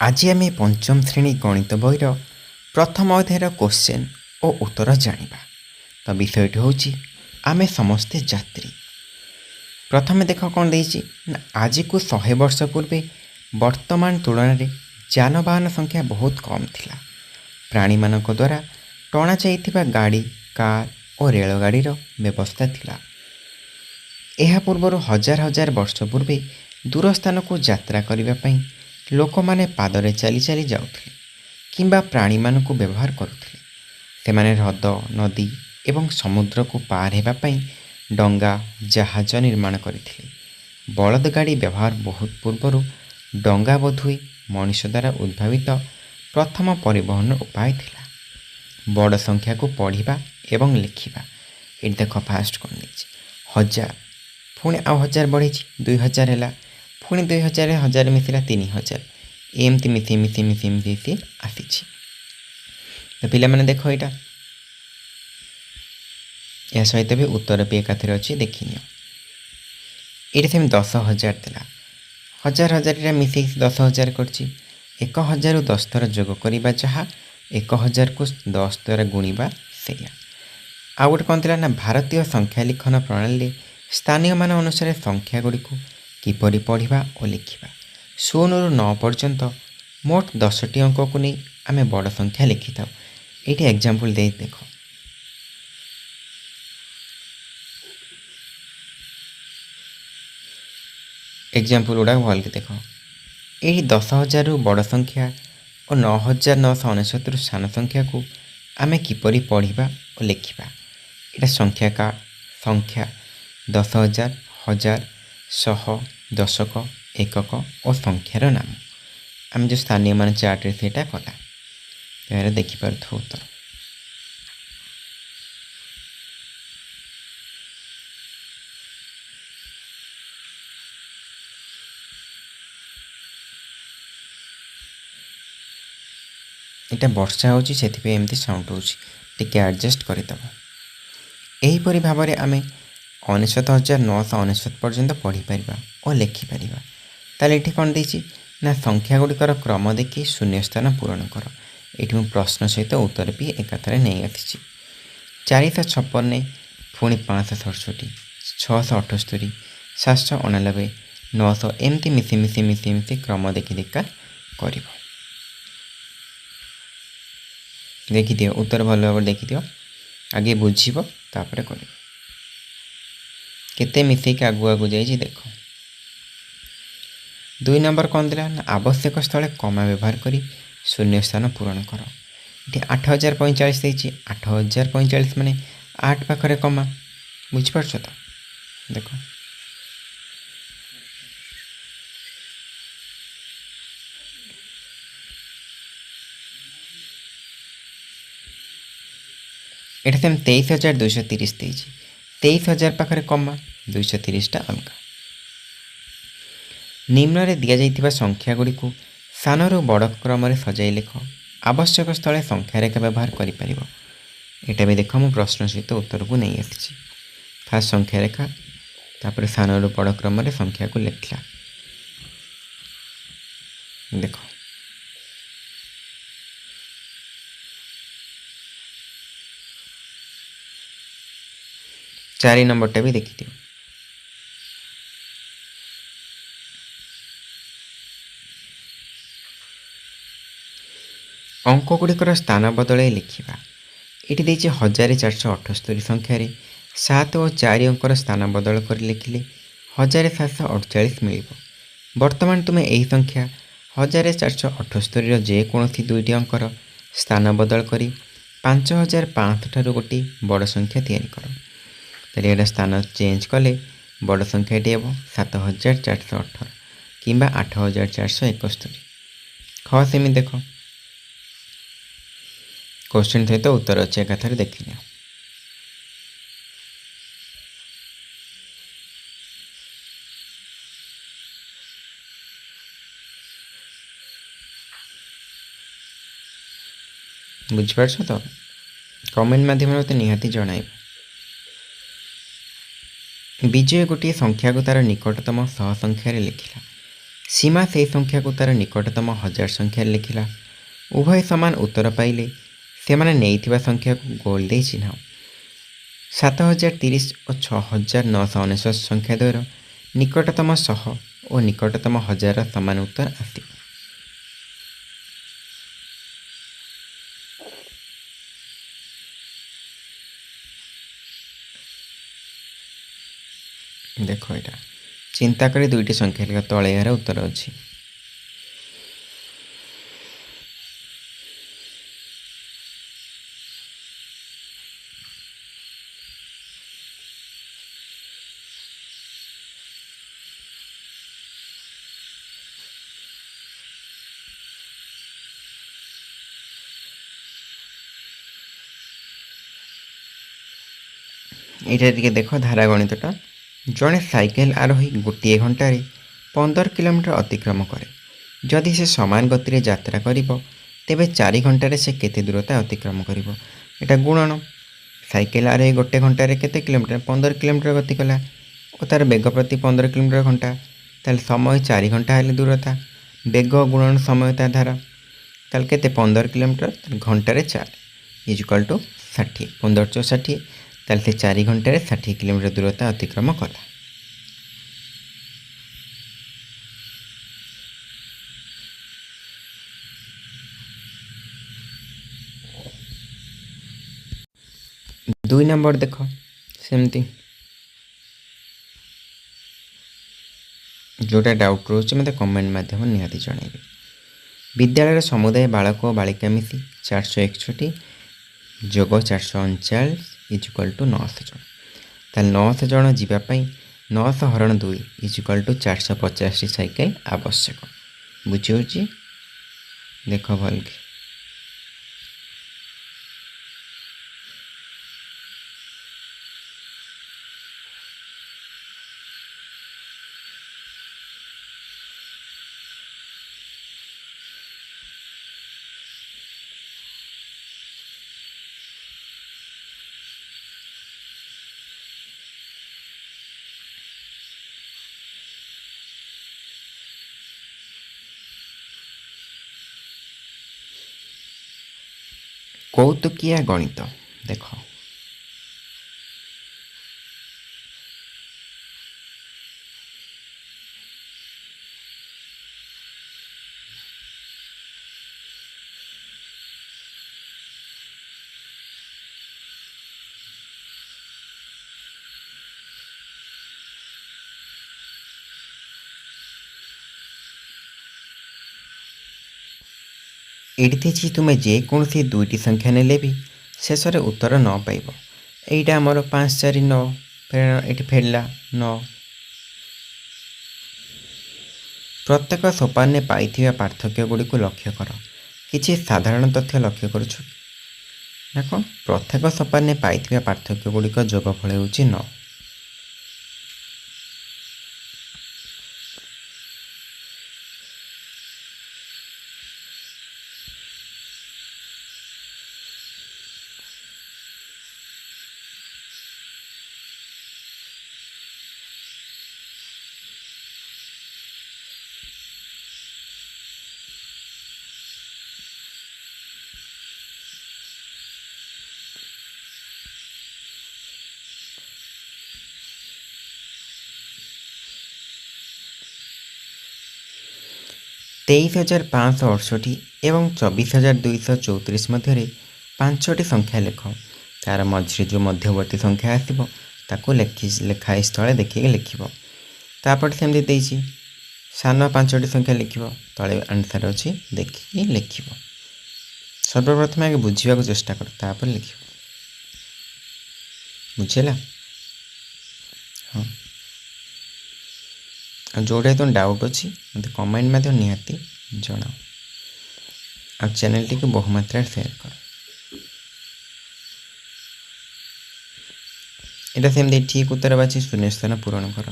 ଆଜି ଆମେ ପଞ୍ଚମ ଶ୍ରେଣୀ ଗଣିତ ବହିର ପ୍ରଥମ ଅଧ୍ୟାୟର କୋଶ୍ଚେନ୍ ଓ ଉତ୍ତର ଜାଣିବା। ତ ବିଷୟଟି ହେଉଛି ଆମେ ସମସ୍ତେ ଯାତ୍ରୀ। ପ୍ରଥମେ ଦେଖ କ'ଣ ଦେଇଛି ନା ଆଜିକୁ 100 ବର୍ଷ ପୂର୍ବେ ବର୍ତ୍ତମାନ ତୁଳନାରେ ଯାନବାହନ ସଂଖ୍ୟା ବହୁତ କମ୍ ଥିଲା। ପ୍ରାଣୀମାନଙ୍କ ଦ୍ୱାରା ଟଣାଯାଇଥିବା ଗାଡ଼ି, କାର୍ ଓ ରେଳଗାଡ଼ିର ବ୍ୟବସ୍ଥା ଥିଲା। ଏହା ପୂର୍ବରୁ ହଜାର ହଜାର ବର୍ଷ ପୂର୍ବେ ଦୂର ସ୍ଥାନକୁ ଯାତ୍ରା କରିବା ପାଇଁ ଲୋକମାନେ ପାଦରେ ଚାଲି ଚାଲି ଯାଉଥିଲେ କିମ୍ବା ପ୍ରାଣୀମାନଙ୍କୁ ବ୍ୟବହାର କରୁଥିଲେ। ସେମାନେ ହ୍ରଦ, ନଦୀ ଏବଂ ସମୁଦ୍ରକୁ ପାର ହେବା ପାଇଁ ଡଙ୍ଗା, ଜାହାଜ ନିର୍ମାଣ କରିଥିଲେ। ବଳଦ ଗାଡ଼ି ବ୍ୟବହାର ବହୁତ ପୂର୍ବରୁ ଡଙ୍ଗା ବୋଧହୁଏ ମଣିଷ ଦ୍ୱାରା ଉଦ୍ଭାବିତ ପ୍ରଥମ ପରିବହନ ଉପାୟ ଥିଲା। ବଡ଼ ସଂଖ୍ୟାକୁ ପଢ଼ିବା ଏବଂ ଲେଖିବା। ଏଠି ଦେଖ ଫାଷ୍ଟ କ'ଣ ଦେଇଛି 1000, ପୁଣି ଆଉ 1000 ବଢ଼ିଛି 2000 ହେଲା, ପୁଣି 2000 1000 ମିଶିଲା 3000, ଏମିତି ମିଶି ଆସିଛି। ତ ପିଲାମାନେ ଦେଖ ଏଇଟା ଏହା ସହିତ ବି ଉତ୍ତର ବି ଏକାଥରେ ଅଛି, ଦେଖିନିଅ। ଏଇଟା ସେମିତି 10,000 ଥିଲା, 1000 ମିଶେଇକି 10,000 କରିଛି। 1000ରୁ 10 ଥର ଯୋଗ କରିବା ଯାହା, 1000କୁ 10 ଦ୍ୱାରା ଗୁଣିବା ସେଇଆ। ଆଉ ଗୋଟେ କ'ଣ ଥିଲା ନା ଭାରତୀୟ ସଂଖ୍ୟା ଲିଖନ ପ୍ରଣାଳୀରେ ସ୍ଥାନୀୟମାନ ଅନୁସାରେ ସଂଖ୍ୟା ଗୁଡ଼ିକୁ କିପରି ପଢ଼ିବା ଓ ଲେଖିବା। 0ରୁ 9 ପର୍ଯ୍ୟନ୍ତ ମୋଟ 10ଟି ଅଙ୍କକୁ ନେଇ ଆମେ ବଡ଼ ସଂଖ୍ୟା ଲେଖିଥାଉ। ଏଇଠି ଏକ୍ଜାମ୍ପଲ୍ ଦେଇ ଦେଖ। ଏକ୍ଜାମ୍ପଲ୍ ଗୁଡ଼ାକ ଭଲକି ଦେଖ। ଏହି 10,000ରୁ ବଡ଼ ସଂଖ୍ୟା ଓ 9,999ରୁ ସାନ ସଂଖ୍ୟାକୁ ଆମେ କିପରି ପଢ଼ିବା ଓ ଲେଖିବା। ଏଇଟା ସଂଖ୍ୟା 10,000, 1000, 100, ଦଶକ, ଏକକ ଓ ସଂଖ୍ୟାର ନାମ। ଆମେ ଯେଉଁ ସ୍ଥାନୀୟମାନ ଚାର୍ଟରେ ସେଇଟା କଲା। ଏହାର ଦେଖିପାରୁଥିବ ଉତ୍ତର। ଏଇଟା ବର୍ଷା ହେଉଛି, ସେଥିପାଇଁ ଏମିତି ସାଉଣ୍ଡ ହେଉଛି, ଟିକେ ଆଡ଼ଜଷ୍ଟ କରିଦେବ। ଏହିପରି ଭାବରେ ଆମେ 99,999 ପର୍ଯ୍ୟନ୍ତ ପଢ଼ିପାରିବା ଓ ଲେଖିପାରିବା। ତାହେଲେ ଏଠି କ'ଣ ଦେଇଛି ନା ସଂଖ୍ୟା ଗୁଡ଼ିକର କ୍ରମ ଦେଖି ଶୂନ୍ୟସ୍ଥାନ ପୂରଣ କର। ଏଠି ମୁଁ ପ୍ରଶ୍ନ ସହିତ ଉତ୍ତର ବି ଏକାଥରେ ନେଇ ଆସିଛି। 456, ପୁଣି 567, 678, 789, 900 ଏମିତି ମିଶି କ୍ରମ ଦେଖି କରିବ। ଦେଖିଦିଅ ଉତ୍ତର ଭଲ ଭାବରେ ଦେଖିଦିଅ, ଆଗେ ବୁଝିବ ତାପରେ କରିବ। କେତେ ମିଶେଇକି ଆଗକୁ ଯାଇଛି ଦେଖ। 2 ନମ୍ବର କ'ଣ ଥିଲା ନା ଆବଶ୍ୟକ ସ୍ଥଳେ କମା ବ୍ୟବହାର କରି ଶୂନ୍ୟସ୍ଥାନ ପୂରଣ କର। ଏଠି 8045 ଦେଇଛି, 8045 ମାନେ 8 ପାଖରେ କମା, ବୁଝିପାରୁଛ ତ? ଦେଖ ଏଠି ସେମିତି 23,230 ଦେଇଛି, 23,000 ପାଖରେ କମା, 230ଟା ଅଲଗା। ନିମ୍ନରେ ଦିଆଯାଇଥିବା ସଂଖ୍ୟା ଗୁଡ଼ିକୁ ସାନରୁ ବଡ଼ କ୍ରମରେ ସଜାଇ ଲେଖ। ଆବଶ୍ୟକ ସ୍ଥଳେ ସଂଖ୍ୟା ରେଖା ବ୍ୟବହାର କରିପାରିବ। ଏଇଟା ବି ଦେଖ, ମୁଁ ପ୍ରଶ୍ନ ସହିତ ଉତ୍ତରକୁ ନେଇ ଆସିଛି। ଫାର୍ଷ୍ଟ ସଂଖ୍ୟା ରେଖା, ତାପରେ ସାନରୁ ବଡ଼ କ୍ରମରେ ସଂଖ୍ୟାକୁ ଲେଖିଲା। ଦେଖ ଚାରି ନମ୍ବରଟା ବି ଦେଖିଦିଅ। ଅଙ୍କ ଗୁଡ଼ିକର ସ୍ଥାନ ବଦଳାଇ ଲେଖିବା। ଏଠି ଦେଇଛି 1478 ସଂଖ୍ୟାରେ 7 ଓ 4 ଅଙ୍କର ସ୍ଥାନ ବଦଳ କରି ଲେଖିଲେ 1748 ମିଳିବ। ବର୍ତ୍ତମାନ ତୁମେ ଏହି ସଂଖ୍ୟା 1478ର ଯେକୌଣସି 2ଟି ଅଙ୍କର ସ୍ଥାନ ବଦଳ କରି 5500 ଠାରୁ ଗୋଟିଏ ବଡ଼ ସଂଖ୍ୟା ତିଆରି କର। ତାହେଲେ ଏଇଟା ସ୍ଥାନ ଚେଞ୍ଜ କଲେ ବଡ଼ ସଂଖ୍ୟାଟି ହେବ 7418 କିମ୍ବା 8471। ସେମିତି ଦେଖ, क्वेश्चन सहित उत्तर अच्छे एकाथरे देखिनियो। बुझिपारछ तो? कमेंट माध्यम मते निहाती जणाइब। विजय गोटे संख्या को तार निकटतम सह संख्यार लिखिला। ସୀମା ସେହି ସଂଖ୍ୟାକୁ ତା'ର ନିକଟତମ 1000 ସଂଖ୍ୟାରେ ଲେଖିଲା। ଉଭୟ ସମାନ ଉତ୍ତର ପାଇଲେ ସେମାନେ ନେଇଥିବା ସଂଖ୍ୟାକୁ ଗୋଲ ଦେଇ ଚିହ୍ନାଅ। 7030 ଓ 6999 ସଂଖ୍ୟା ଦ୍ୱୟର ନିକଟତମ 100 ଓ ନିକଟତମ 1000ର ସମାନ ଉତ୍ତର ଆସିବ। ଦେଖ ଏଇଟା ଚିନ୍ତା କରି ଦୁଇଟି ସଂଖ୍ୟା ଲେଖା, ତଳେ ଏହାର ଉତ୍ତର ଅଛି। ଏଇଟା ଟିକେ ଦେଖ ଧାରା ଗଣିତଟା। ଜଣେ ସାଇକେଲ ଆରୋହୀ ଗୋଟିଏ ଘଣ୍ଟାରେ 15 କିଲୋମିଟର ଅତିକ୍ରମ କରେ। ଯଦି ସେ ସମାନ ଗତିରେ ଯାତ୍ରା କରିବ ତେବେ 4 ଘଣ୍ଟାରେ ସେ କେତେ ଦୂରତା ଅତିକ୍ରମ କରିବ? ଏଇଟା ଗୁଣନ। ସାଇକେଲ ଆରୋହୀ ଗୋଟେ ଘଣ୍ଟାରେ କେତେ କିଲୋମିଟର? 15 କିଲୋମିଟର ଗତି କଲା ଓ ତା'ର ବେଗ ପ୍ରତି 15 କିଲୋମିଟର ଘଣ୍ଟା। ତାହେଲେ ସମୟ 4 ଘଣ୍ଟା ହେଲେ ଦୂରତା, ବେଗ ଗୁଣନ ସମୟ ତା ଧାର। ତାହେଲେ କେତେ? 15 କିଲୋମିଟର ଘଣ୍ଟାରେ 4 ଇଜୁକାଲ୍ ଟୁ 60। 15 × 60। ତାହେଲେ ସେ 4 ଘଣ୍ଟାରେ 60 କିଲୋମିଟର ଦୂରତା ଅତିକ୍ରମ କଲା। ଦୁଇ ନମ୍ବର ଦେଖ ସେମିତି, ଯେଉଁଟା ଡାଉଟ୍ ରହୁଛି ମୋତେ କମେଣ୍ଟ ମାଧ୍ୟମରେ ନିହାତି ଜଣାଇବେ। ବିଦ୍ୟାଳୟର ସମୁଦାୟ ବାଳକ ଓ ବାଳିକା ମିଶି 461 ଯୋଗ 439 ଇଜୁକାଲ୍ ଟୁ 900 ଜଣ। ତାହେଲେ 900 ଜଣ ଯିବା ପାଇଁ 900 ହରଣ 2 ଇଜୁକାଲ୍ ଟୁ 450ଟି ସାଇକେଲ ଆବଶ୍ୟକ। ବୁଝିହେଉଛି? ଦେଖ ଭଲକି। କୌତୁକିଆ ଗଣିତ ଦେଖ। ଏଠି ଦେଇଛି ତୁମେ ଯେକୌଣସି ଦୁଇଟି ସଂଖ୍ୟା ନେଲେ ବି ଶେଷରେ ଉତ୍ତର 9 ପାଇବ। ଏଇଟା ଆମର 5 4 9, ଏଠି ଫେରିଲା 9। ପ୍ରତ୍ୟେକ ସୋପାନରେ ପାଇଥିବା ପାର୍ଥକ୍ୟ ଗୁଡ଼ିକୁ ଲକ୍ଷ୍ୟ କର। କିଛି ସାଧାରଣ ତଥ୍ୟ ଲକ୍ଷ୍ୟ କରୁଛୁ? ଦେଖ, ପ୍ରତ୍ୟେକ ସୋପାନରେ ପାଇଥିବା ପାର୍ଥକ୍ୟ ଗୁଡ଼ିକ ଯୋଗଫଳ ହେଉଛି 9। ତେଇଶ 568 ଏବଂ 24,234 ମଧ୍ୟରେ 5ଟି ସଂଖ୍ୟା ଲେଖ। ତା'ର ମଝିରେ ଯେଉଁ ମଧ୍ୟବର୍ତ୍ତୀ ସଂଖ୍ୟା ଆସିବ ତାକୁ ଲେଖାଏ ସ୍ଥଳେ ଦେଖିକି ଲେଖିବ। ତାପରେ ସେମିତି ଦେଇଛି ସାନ 5ଟି ସଂଖ୍ୟା ଲେଖିବ, ତଳେ ଆନ୍ସର୍ ଅଛି ଦେଖିକି ଲେଖିବ। ସର୍ବପ୍ରଥମେ ଆଗେ ବୁଝିବାକୁ ଚେଷ୍ଟା କର, ତାପରେ ଲେଖିବ। ବୁଝିଲା? ହଁ। ଆଉ ଯେଉଁଟା ତୁମ ଡାଉଟ୍ ଅଛି ମୋତେ କମେଣ୍ଟ ମାଧ୍ୟମରେ ନିହାତି ଜଣାଅ। ଆଉ ଚ୍ୟାନେଲଟିକୁ ବହୁମାତ୍ରାରେ ସେୟାର କର। এটা ସେମିତି ଠିକ୍ ଉତ୍ତର ବାଛି ଶୂନ୍ୟସ୍ଥାନ ପୂରଣ କର।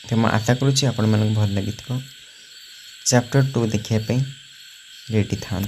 तो मैं आशा करुँची आपण मानक भल लगी चैप्टर 2 देखिए रेडी था।